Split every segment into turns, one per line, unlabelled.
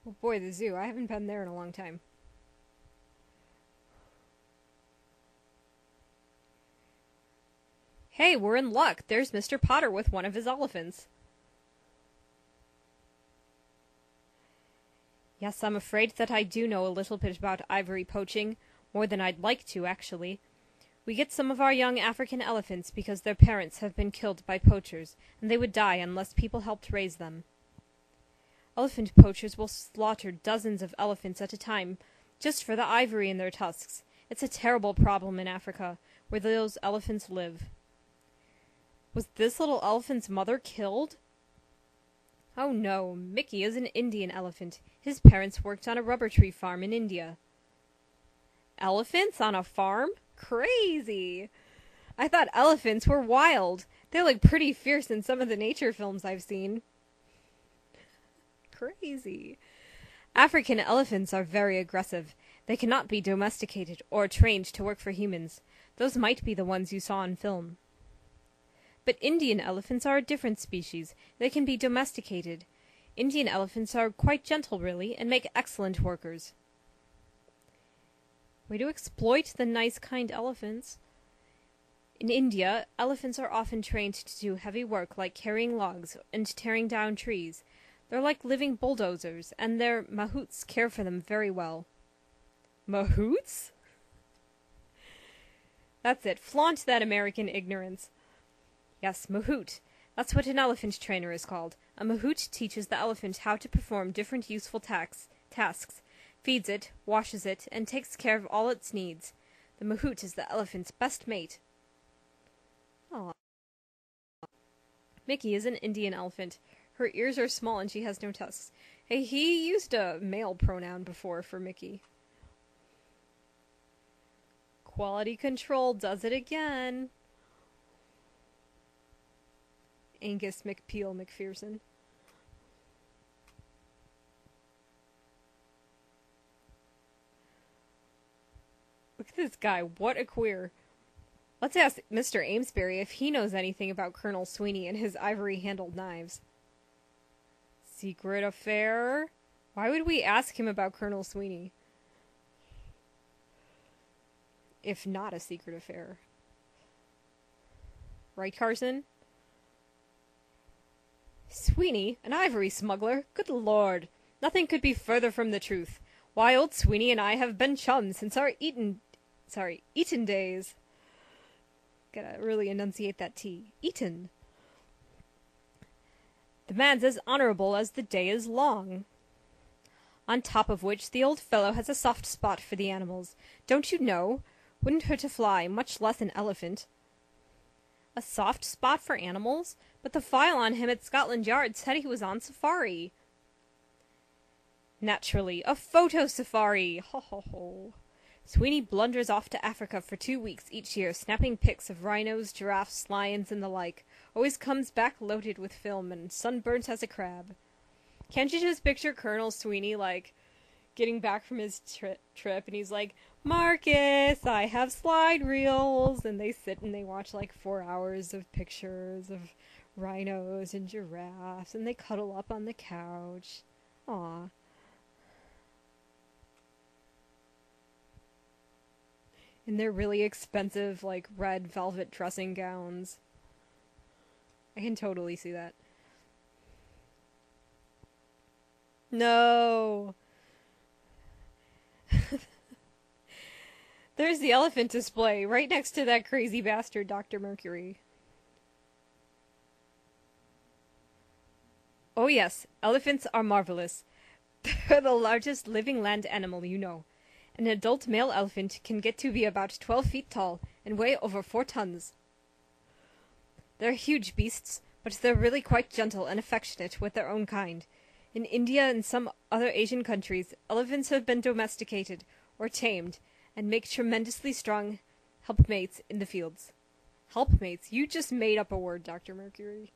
Oh boy, the zoo. I haven't been there in a long time. Hey, we're in luck. There's Mr. Potter with one of his elephants. Yes, I'm afraid that I do know a little bit about ivory poaching, more than I'd like to, actually. We get some of our young African elephants because their parents have been killed by poachers, and they would die unless people helped raise them. Elephant poachers will slaughter dozens of elephants at a time, just for the ivory in their tusks. It's a terrible problem in Africa, where those elephants live. Was this little elephant's mother killed? Oh no, Mickey is an Indian elephant. His parents worked on a rubber tree farm in India. Elephants on a farm? Crazy! I thought elephants were wild. They look pretty fierce in some of the nature films I've seen. Crazy. African elephants are very aggressive. They cannot be domesticated or trained to work for humans. Those might be the ones you saw in film. But Indian elephants are a different species. They can be domesticated. Indian elephants are quite gentle, really, and make excellent workers. Way to exploit the nice, kind elephants. In India, elephants are often trained to do heavy work like carrying logs and tearing down trees. They're like living bulldozers, and their mahouts care for them very well. Mahouts? That's it. Flaunt that American ignorance. Yes, mahout. That's what an elephant trainer is called. A mahout teaches the elephant how to perform different useful tasks, feeds it, washes it, and takes care of all its needs. The mahout is the elephant's best mate. Aww. Mickey is an Indian elephant. Her ears are small and she has no tusks. Hey, he used a male pronoun before for Mickey. Quality control does it again. Angus McPeel McPherson. Look at this guy. What a queer. Let's ask Mr. Amesbury if he knows anything about Colonel Sweeney and his ivory-handled knives. Secret affair? Why would we ask him about Colonel Sweeney? If not a secret affair. Right, Carson? Sweeney, an ivory smuggler? Good Lord! Nothing could be further from the truth. Why, old Sweeney and I have been chums since our Eton days. Gotta really enunciate that T. Eton. The man's as honorable as the day is long. On top of which, the old fellow has a soft spot for the animals. Don't you know? Wouldn't hurt a fly, much less an elephant. A soft spot for animals? But the file on him at Scotland Yard said he was on safari. Naturally, a photo safari! Ho ho ho. Sweeney blunders off to Africa for 2 weeks each year, snapping pics of rhinos, giraffes, lions, and the like. Always comes back loaded with film and sunburnt as a crab. Can't you just picture Colonel Sweeney, like, getting back from his trip, and he's like, Maaaarcus, I have slide reels, and they sit and they watch like 4 hours of pictures of rhinos and giraffes, and they cuddle up on the couch. Aw. In their really expensive, like, red velvet dressing gowns. I can totally see that. No! There's the elephant display, right next to that crazy bastard, Dr. Mercury. Oh yes, elephants are marvelous. They're the largest living land animal you know. An adult male elephant can get to be about 12 feet tall and weigh over 4 tons. They're huge beasts, but they're really quite gentle and affectionate with their own kind. In India and some other Asian countries, elephants have been domesticated, or tamed, and make tremendously strong helpmates in the fields. Helpmates? You just made up a word, Dr. Mercury.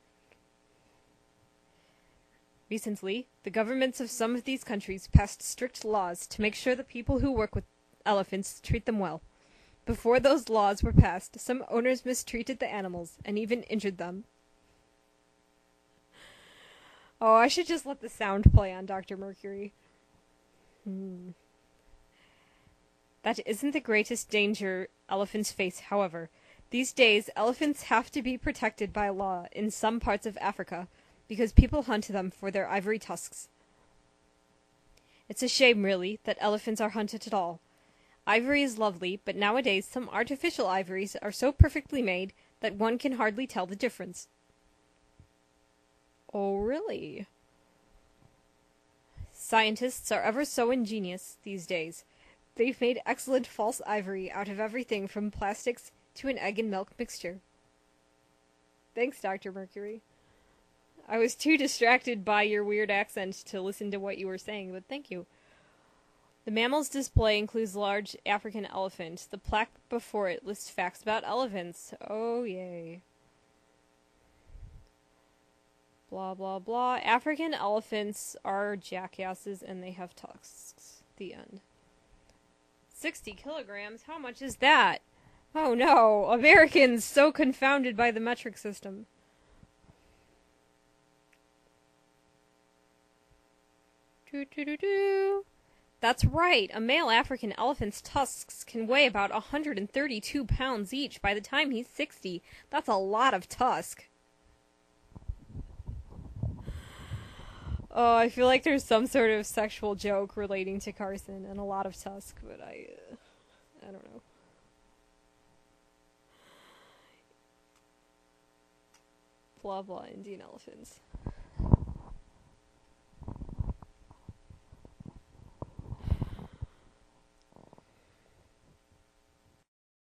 Recently, the governments of some of these countries passed strict laws to make sure the people who work with elephants treat them well. Before those laws were passed, some owners mistreated the animals and even injured them. Oh, I should just let the sound play on Dr. Mercury. Hmm. That isn't the greatest danger elephants face, however. These days, elephants have to be protected by law in some parts of Africa because people hunt them for their ivory tusks. It's a shame, really, that elephants are hunted at all. Ivory is lovely, but nowadays some artificial ivories are so perfectly made that one can hardly tell the difference. Oh, really? Scientists are ever so ingenious these days. They've made excellent false ivory out of everything from plastics to an egg and milk mixture. Thanks, Dr. Mercury. I was too distracted by your weird accent to listen to what you were saying, but thank you. The mammals display includes large African elephant. The plaque before it lists facts about elephants. Oh, yay. Blah, blah, blah. African elephants are jackasses and they have tusks. The end. 60 kilograms? How much is that? Oh no, Americans so confounded by the metric system. Doo-doo-doo-doo. That's right, a male African elephant's tusks can weigh about 132 pounds each by the time he's 60. That's a lot of tusk. Oh, I feel like there's some sort of sexual joke relating to Carson and a lot of tusk, but I don't know. Blah blah Indian elephants.